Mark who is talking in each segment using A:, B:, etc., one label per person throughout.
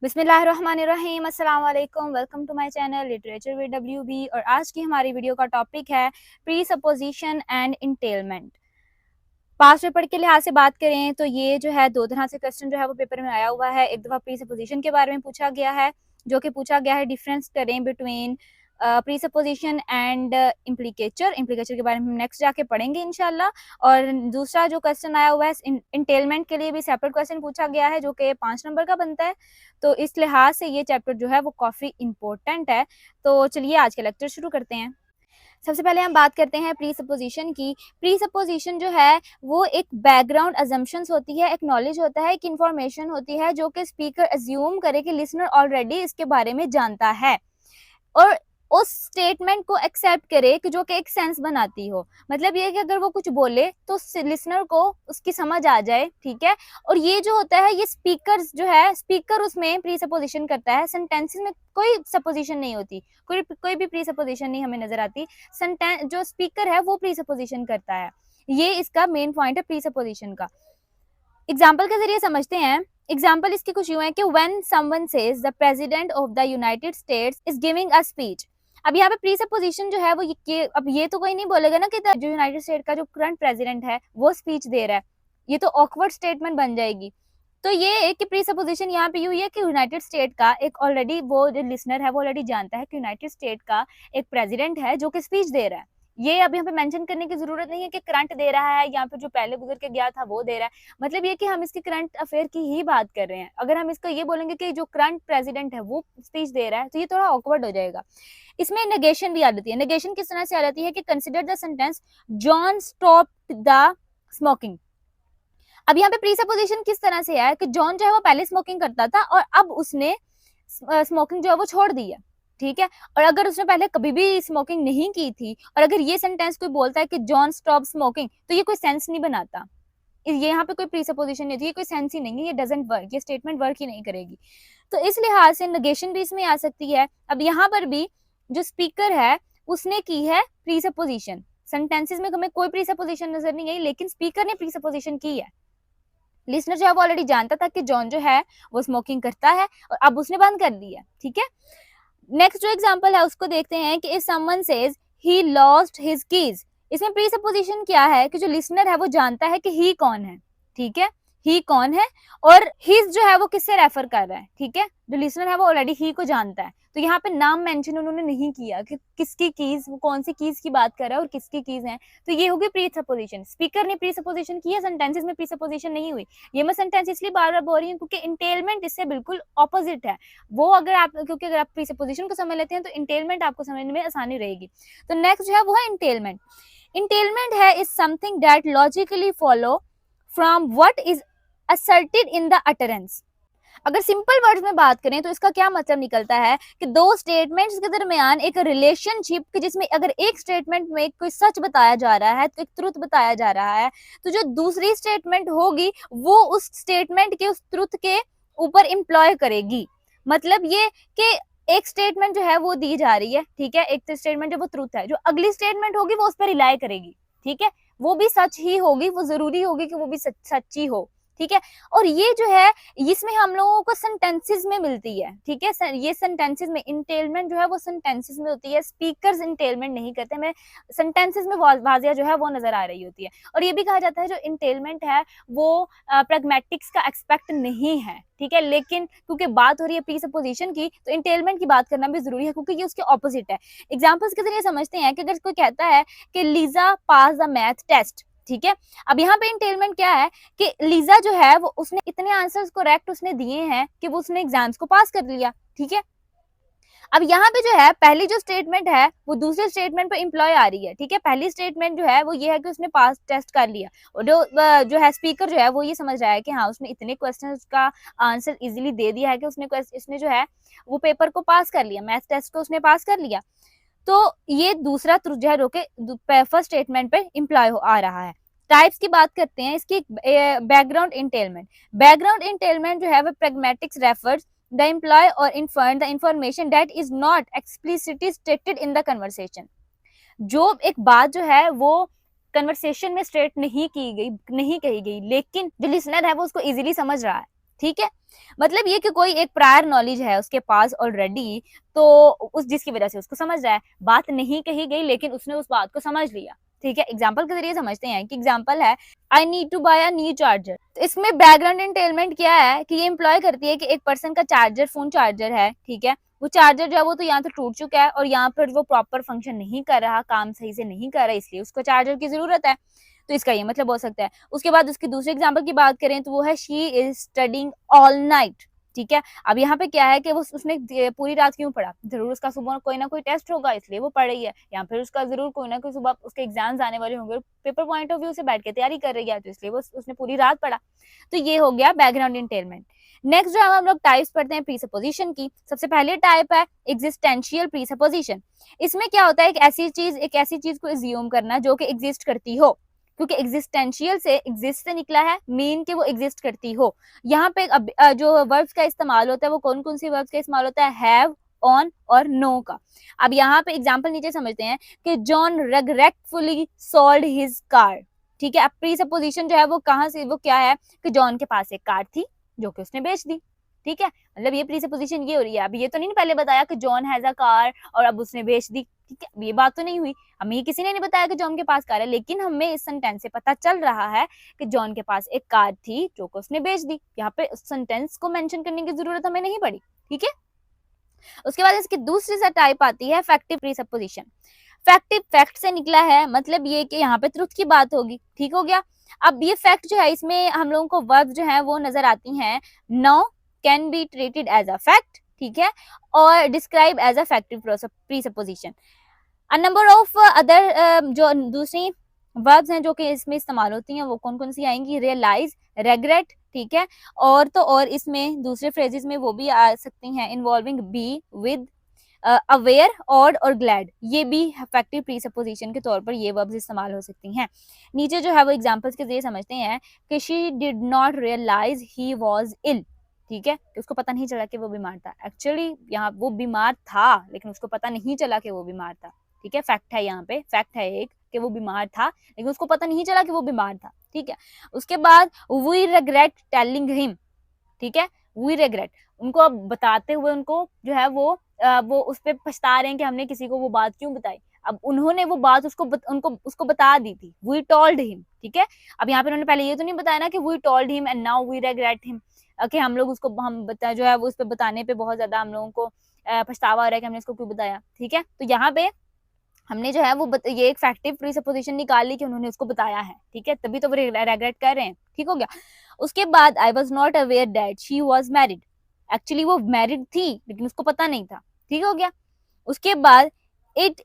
A: बिस्मिल्लाहिर्रहमानिर्रहीम, अस्सलाम वालेकुम। Welcome to my channel literature with WB। और आज की हमारी वीडियो का टॉपिक है presupposition and entailment. Past paper के लिहाज से बात करें तो ये जो है दो तरह से क्वेश्चन जो है वो पेपर में आया हुआ है। एक दफ़ा प्री सपोजिशन के बारे में पूछा गया है, जो कि पूछा गया है डिफरेंस करें between pre supposition and implicature. Implicature के बारे में हम नेक्स्ट जाके पढ़ेंगे इंशाल्लाह। और दूसरा जो क्वेश्चन आया हुआ है इंटेलमेंट के लिए भी सेपरेट क्वेश्चन पूछा गया है, जो कि 5 नंबर का बनता है। तो इस लिहाज से ये चैप्टर जो है वो काफ़ी इंपॉर्टेंट है। तो चलिए आज का लेक्चर शुरू करते हैं। सबसे पहले हम बात करते हैं प्री सपोजिशन की। प्री सपोजिशन जो है वो एक बैकग्राउंड अजम्पशंस होती है, एक नॉलेज होता है, एक इन्फॉर्मेशन होती है जो कि स्पीकर अज्यूम करे कि लिसनर ऑलरेडी इसके बारे में जानता है और उस स्टेटमेंट को एक्सेप्ट करे कि जो कि एक सेंस बनाती हो। मतलब ये कि अगर वो कुछ बोले तो लिसनर को उसकी समझ आ जाए, ठीक है। और ये जो होता है ये स्पीकर उसमें प्री सपोजिशन करता है। सेंटेंसेस में कोई सपोजिशन नहीं होती, कोई भी प्री सपोजिशन नहीं हमें नजर आती। सेंटेंस जो स्पीकर है वो प्री सपोजिशन करता है। ये इसका मेन पॉइंट है प्री सपोजिशन का। एग्जाम्पल के जरिए समझते हैं। एग्जाम्पल इसके कुछ यूं है कि when someone says the president of the United states is giving a speech. अब यहाँ पे प्री सपोजिशन जो है वो अब ये तो कोई नहीं बोलेगा ना कि जो यूनाइटेड स्टेट का जो करंट प्रेसिडेंट है वो स्पीच दे रहा है। ये तो ऑकवर्ड स्टेटमेंट बन जाएगी। तो ये एक कि प्री सपोजिशन यहाँ पे हुई है कि यूनाइटेड स्टेट का एक ऑलरेडी वो जो लिसनर है वो ऑलरेडी जानता है कि यूनाइटेड स्टेट का एक प्रेसिडेंट है जो कि स्पीच दे रहा है। ये अभी यहाँ पे मेंशन करने की जरूरत नहीं है कि करंट दे रहा है या फिर जो पहले गुजर के गया था वो दे रहा है। मतलब ये कि हम इसके करंट अफेयर की ही बात कर रहे हैं। अगर हम इसको ये बोलेंगे कि जो करंट प्रेसिडेंट है वो स्पीच दे रहा है तो ये थोड़ा ऑकवर्ड हो जाएगा। इसमें नेगेशन भी आ जाती है। नेगेशन किस तरह से आ जाती है कि consider the sentence John stopped the smoking. अब यहाँ पे प्री सपोजिशन किस तरह से है कि जॉन जो है वो पहले स्मोकिंग करता था और अब उसने स्मोकिंग जो है वो छोड़ दी है, ठीक है। और अगर उसने पहले कभी भी स्मोकिंग नहीं की थी और अगर ये सेंटेंस कोई बोलता है कि जॉन स्टॉप स्मोकिंग, तो ये कोई सेंस नहीं बनाता। ये यहाँ पे कोई प्री सपोजिशन नहीं थी, ये कोई सेंस ही नहीं है, ये डजंट वर्क, ये स्टेटमेंट वर्क ही नहीं करेगी। तो इस लिहाज से नेगेशन भी इसमें आ सकती है। अब यहाँ पर भी जो स्पीकर है उसने की है प्री सपोजिशन। सेंटेंसेस में हमें कोई प्री सपोजिशन नजर नहीं आई, लेकिन स्पीकर ने प्री सपोजिशन की है। लिसनर जो है वो ऑलरेडी जानता था कि जॉन जो है वो स्मोकिंग करता है और अब उसने बंद कर दी है, ठीक है। नेक्स्ट जो एग्जांपल है उसको देखते हैं कि if someone says he lost his keys. इसमें प्री सपोजिशन क्या है कि जो लिसनर है वो जानता है कि ही कौन है, ठीक है। ही कौन है और हिज जो है वो किससे रेफर कर रहा है, ठीक है। जो लिसनर है वो ऑलरेडी ही को जानता है। तो यहाँ पे नाम मेंशन उन्होंने नहीं किया कि किसकी कीज, वो कौन सी कीज की बात कर रहा है और किसकी कीज है। तो ये होगी प्री सपोजिशन। स्पीकर ने प्री सपोजिशन की है, सेंटेंसेस में प्री सपोजिशन नहीं हुई। ये मैं सेंटेंस इसलिए बार बार बोल रही हूँ क्योंकि इंटेलमेंट इससे बिल्कुल ऑपोजिट है। वो अगर आप क्योंकि अगर आप प्री सपोजिशन को समझ लेते हैं तो इंटेलमेंट आपको समझने में आसानी रहेगी। तो नेक्स्ट जो है वो है इंटेलमेंट। इंटेलमेंट है is something that logically follow from what is asserted in the utterance। अगर सिंपल वर्ड्स में बात करें तो इसका क्या मतलब निकलता है कि दो स्टेटमेंट्स के दरमियान एक रिलेशनशिप कि जिसमें अगर एक स्टेटमेंट में कोई सच बताया जा रहा है, तो एक ट्रुथ बताया जा रहा है, तो जो दूसरी स्टेटमेंट होगी वो उस स्टेटमेंट के उस ट्रुथ के ऊपर एम्प्लॉय करेगी। मतलब ये कि एक स्टेटमेंट जो है वो दी जा रही है, ठीक है, एक स्टेटमेंट जो वो ट्रुथ है, जो अगली स्टेटमेंट होगी वो उस पर रिलाई करेगी, ठीक है। वो भी सच ही होगी, वो जरूरी होगी कि वो भी सच्ची हो, ठीक है। और ये जो है इसमें हम लोगों को सेंटेंसेस में मिलती है, ठीक है। ये सेंटेंसेस में इंटेलमेंट जो है वो सेंटेंसेस में होती है। स्पीकर्स इंटेलमेंट नहीं करते, हमें सेंटेंसेस में वाजिया जो है वो नजर आ रही होती है। और ये भी कहा जाता है जो इंटेलमेंट है वो प्रैग्मेटिक्स का एक्सपेक्ट नहीं है, ठीक है। लेकिन क्योंकि बात हो रही है प्री सपोजिशन की तो इंटेलमेंट की बात करना भी जरूरी है क्योंकि ये उसके ऑपोजिट है। एग्जाम्पल्स के जरिए समझते हैं कि अगर कोई कहता है कि Lisa pass the math test, ठीक है। अब यहाँ पे इंटेलमेंट क्या है कि लीजा जो है वो उसने इतने आंसर्स करेक्ट उसने दिए हैं कि वो उसने एग्जाम्स को पास कर लिया, ठीक है। अब यहाँ पे जो है पहली जो स्टेटमेंट है वो दूसरे स्टेटमेंट पे एम्प्लॉय आ रही है, ठीक है। पहली स्टेटमेंट जो है वो ये है कि उसने पास टेस्ट कर लिया और जो है स्पीकर जो है वो ये समझ रहा है कि हाँ उसने इतने क्वेश्चंस का आंसर इजीली दे दिया है कि उसने जो है वो पेपर को पास कर लिया, मैथ टेस्ट को उसने पास कर लिया। तो ये दूसरा जो है रोके फर्स्ट स्टेटमेंट पे एम्प्लॉय आ रहा है। टाइप्स की बात करते हैं इसकी। बैकग्राउंड इंटेलमेंट। बैकग्राउंड इंटेलमेंट जो है वो प्रैग्मेटिक्स रेफर्स द एम्प्लॉय और inform the information that is not explicitly stated in the conversation. जो एक बात जो है वो कन्वर्सेशन में स्टेट नहीं कही गई, लेकिन जो लिसनर है वो उसको इजीली समझ रहा है, ठीक है, मतलब ये कि कोई एक प्रायर नॉलेज है उसके पास ऑलरेडी, तो उस जिसकी वजह से उसको समझ रहा है। बात नहीं कही गई लेकिन उसने उस बात को समझ लिया। ठीक है, एग्जाम्पल के जरिए समझते हैं कि एग्जाम्पल है I need to buy a new charger. तो इसमें बैकग्राउंड एंटेलमेंट क्या है कि ये एम्प्लॉय करती है कि एक पर्सन का चार्जर, फोन चार्जर है, ठीक है, वो चार्जर जो है वो तो यहाँ तो टूट चुका है और यहाँ पर वो प्रॉपर फंक्शन नहीं कर रहा, काम सही से नहीं कर रहा, इसलिए उसको चार्जर की जरूरत है। तो इसका ये मतलब हो सकता है। उसके बाद उसकी दूसरे एग्जाम्पल की बात करें तो वो है she is studying all night. ठीक है, अब यहाँ पे क्या है कि वो उसने पूरी रात क्यों पढ़ा, जरूर उसका सुबह कोई ना कोई टेस्ट होगा इसलिए वो पढ़ रही है, या फिर उसका जरूर कोई ना कोई सुबह उसके एग्जाम्स आने वाले होंगे, पेपर पॉइंट ऑफ व्यू से बैठ के तैयारी कर रही है तो इसलिए वो उसने पूरी रात पढ़ा। तो ये हो गया बैकग्राउंड इंटेलमेंट। नेक्स्ट जो हम लोग टाइप्स पढ़ते हैं प्रीसपोजिशन की, सबसे पहले टाइप है एग्जिस्टेंशियल प्रीसपोजिशन। इसमें क्या होता है, एक ऐसी चीज को एज्यूम करना जो कि एग्जिस्ट करती हो, क्योंकि एग्जिस्टेंशियल से एग्जिस्ट से निकला है, मीन के वो एग्जिस्ट करती हो। यहाँ पे जो वर्ब्स का इस्तेमाल होता है वो कौन कौन सी वर्ब्स का इस्तेमाल होता है, हैव, ऑन और नो का। अब यहाँ पे एग्जाम्पल नीचे समझते हैं कि जॉन रेग्रेटफुली सोल्ड हिज कार। ठीक है, अब प्रीसपोजिशन जो है वो कहाँ से, वो क्या है कि जॉन के पास एक कार थी जो कि उसने बेच दी। ठीक है, मतलब ये प्रीसपोजिशन ये हो रही है। अब ये तो नहीं पहले बताया कि जॉन हैज अ कार और अब उसने बेच दी। ठीक है, ये बात तो नहीं हुई, हमें किसी ने नहीं बताया कि जॉन के पास कार है, लेकिन हमें इस सेंटेंस से पता चल रहा है कि जॉन के पास एक कार थी जो कि उसने बेच दी। यहाँ पे सेंटेंस को मेंशन करने की जरूरत हमें नहीं पड़ी। ठीक है, उसके बाद इसकी दूसरी सा टाइप आती है फैक्टिव प्रीसपोजिशन। फैक्टिव फैक्ट से निकला है, मतलब ये कि यहाँ पे ट्रुथ की बात होगी। ठीक हो गया, अब ये फैक्ट जो है इसमें हम लोगों को वर्ब जो है वो नजर आती हैं, no can be treated as a fact, ठीक है, और describe as a factive presupposition. A number of other जो दूसरी वर्ब्स हैं जो कि इसमें इस्तेमाल होती हैं वो कौन कौन सी आएंगी, रियलाइज, रेग्रेट, ठीक है, और तो और इसमें दूसरे फ्रेजेस में वो भी आ सकती हैं, involving be, with, aware, odd और ग्लैड, ये भी फैक्टिव प्रीसपोजिशन के तौर पर ये वर्ब्स इस्तेमाल हो सकती हैं। नीचे जो है वो एग्जांपल्स के जरिए समझते हैं कि she did not realize he was ill. ठीक है, कि उसको पता नहीं चला कि वो बीमार था। एक्चुअली यहाँ वो बीमार था लेकिन उसको पता नहीं चला कि वो बीमार था। ठीक है, फैक्ट है, यहाँ पे फैक्ट है एक कि वो बीमार था लेकिन उसको पता नहीं चला कि वो बीमार था। ठीक है, उसके बाद वी रिग्रेट टेलिंग हिम। ठीक है, वी रिग्रेट, उनको अब बताते हुए उनको जो है वो उस पर पछता रहे हैं कि हमने किसी को वो बात क्यों बताई। अब उन्होंने वो बात उसको बता दी थी, वी टोल्ड हिम। ठीक है, अब यहाँ पे उन्होंने पहले ये तो नहीं बताया ना कि we told him and now we regret him, कि हम लोग उसको हम बता जो है वो उस पर बताने पे बहुत ज्यादा हम लोगों को पछतावा हो रहा है कि हमने इसको क्यों बताया। ठीक है, तो यहाँ पे हमने जो है वो ये एक फैक्टिव प्रीसपोजिशन निकाल ली कि उन्होंने उसको बताया है। ठीक है, तभी तो वो रेग्रेट कर रहे हैं। ठीक हो गया, उसके बाद I was not aware that she was married. Actually वो मैरिड थी लेकिन उसको पता नहीं था। ठीक हो गया, उसके बाद it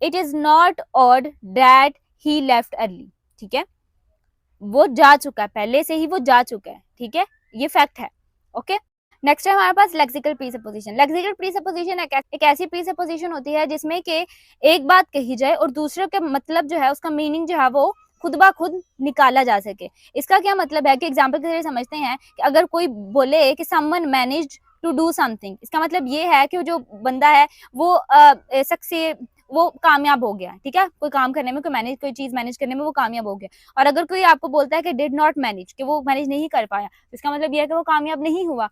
A: it is not odd that he left early. ठीक है, वो जा चुका है, पहले से ही वो जा चुका है। ठीक है, ये फैक्ट है। ओके, नेक्स्ट है हमारे पास लेक्सिकल प्रीसपोजिशन। लेक्सिकल प्रीसपोजिशन एक ऐसी प्रीसपोजिशन होती है जिसमें कि एक बात कही जाए और दूसरे के मतलब जो है उसका मीनिंग जो है वो खुद ब खुद निकाला जा सके। इसका क्या मतलब है कि एग्जाम्पल के जरिए समझते हैं कि अगर कोई बोले कि someone managed to do something, इसका मतलब ये है कि जो बंदा है वो वो कामयाब हो गया। ठीक है, कोई काम करने में, कोई चीज मैनेज करने में वो कामयाब हो गया। और अगर कोई आपको बोलता है कि डिड नॉट मैनेज, कि वो मैनेज नहीं कर पाया, तो इसका मतलब ये है कि वो कामयाब नहीं हुआ।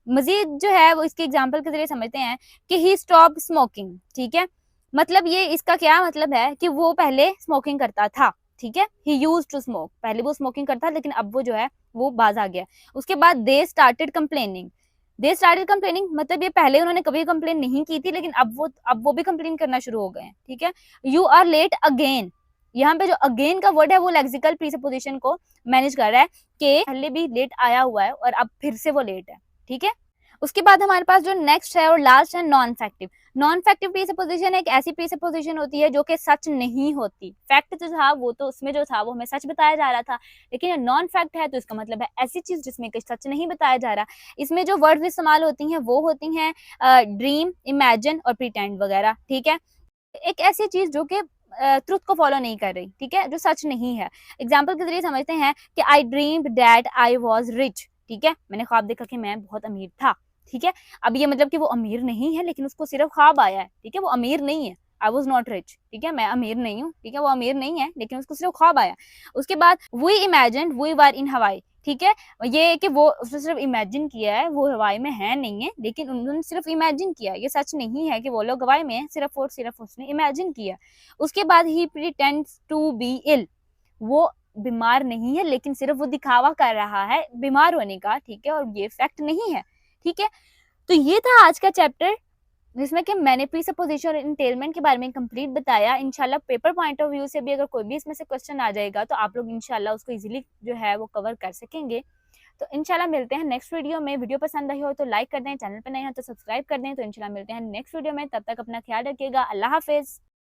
A: मजीद जो है वो इसके एग्जाम्पल के जरिए समझते हैं कि ही स्टॉप स्मोकिंग। ठीक है, मतलब ये इसका क्या मतलब है कि वो पहले स्मोकिंग करता था। ठीक है, ही यूज टू स्मोक, पहले वो स्मोकिंग करता लेकिन अब वो जो है वो बाज आ गया। उसके बाद they started complaining. They started complaining मतलब ये पहले उन्होंने कभी कंप्लेन नहीं की थी लेकिन अब वो भी कंप्लेन करना शुरू हो गए हैं। ठीक है, यू आर लेट अगेन, यहाँ पे जो अगेन का वर्ड है वो लेक्सिकल प्रीसपोजिशन को मैनेज कर रहा है कि पहले भी लेट आया हुआ है और अब फिर से वो लेट है। ठीक है, उसके बाद हमारे पास जो नेक्स्ट है और लास्ट है नॉन फैक्टिव। नॉन फैक्टिव प्रीसपोजिशन एक ऐसी प्रीसपोजिशन होती है जो कि सच नहीं होती। फैक्ट जो था वो तो उसमें जो था वो हमें सच बताया जा रहा था, लेकिन नॉन फैक्ट है तो इसका मतलब है ऐसी चीज जिसमें कुछ सच नहीं बताया जा रहा। इसमें जो वर्ड इस्तेमाल होती हैं वो होती हैं ड्रीम, इमेजिन और प्रिटेंड वगैरह। ठीक है, एक ऐसी चीज जो कि ट्रुथ को फॉलो नहीं कर रही, ठीक है, जो सच नहीं है। एग्जाम्पल के जरिए समझते हैं कि आई dreamed that I was rich. ठीक है, मैंने ख्वाब देखा कि मैं बहुत अमीर था। ठीक है, अब ये मतलब कि वो अमीर नहीं है लेकिन उसको सिर्फ ख्वाब आया है। ठीक है, वो अमीर नहीं है, आई वॉज नॉट रिच। ठीक है, मैं अमीर नहीं हूँ। ठीक है, वो अमीर नहीं है लेकिन उसको सिर्फ ख्वाब आया। उसके बाद वी इमेजिन्ड वी वर इन हवाई, ठीक है। ये कि वो उसने सिर्फ इमेजिन किया है, वो हवाई में है नहीं है, लेकिन उन्होंने सिर्फ इमेजिन किया है। ये सच नहीं है कि वो लोग हवाई में हैं, सिर्फ और सिर्फ उसने इमेजिन किया। उसके बाद ही प्रिटेंड्स टू बी इल, वो बीमार नहीं है, लेकिन सिर्फ वो दिखावा कर रहा है बीमार होने का, ठीक है, और ये फैक्ट नहीं है, ठीक है। तो ये था आज का चैप्टर, जिसमें कि मैंने प्रीसपोजिशन और इंटेलमेंट के बारे में कंप्लीट बताया। इंशाल्लाह पेपर पॉइंट ऑफ व्यू से भी अगर कोई भी इसमें से क्वेश्चन आ जाएगा तो आप लोग इंशाल्लाह उसको इजीली जो है वो कवर कर सकेंगे। तो इंशाल्लाह मिलते हैं नेक्स्ट वीडियो में। वीडियो पसंद आई हो तो लाइक कर दें, चैनल पर नए हो तो सब्सक्राइब कर दें। तो इंशाल्लाह मिलते हैं नेक्स्ट वीडियो में, तब तक अपना ख्याल रखिएगा। अल्लाह हाफिज।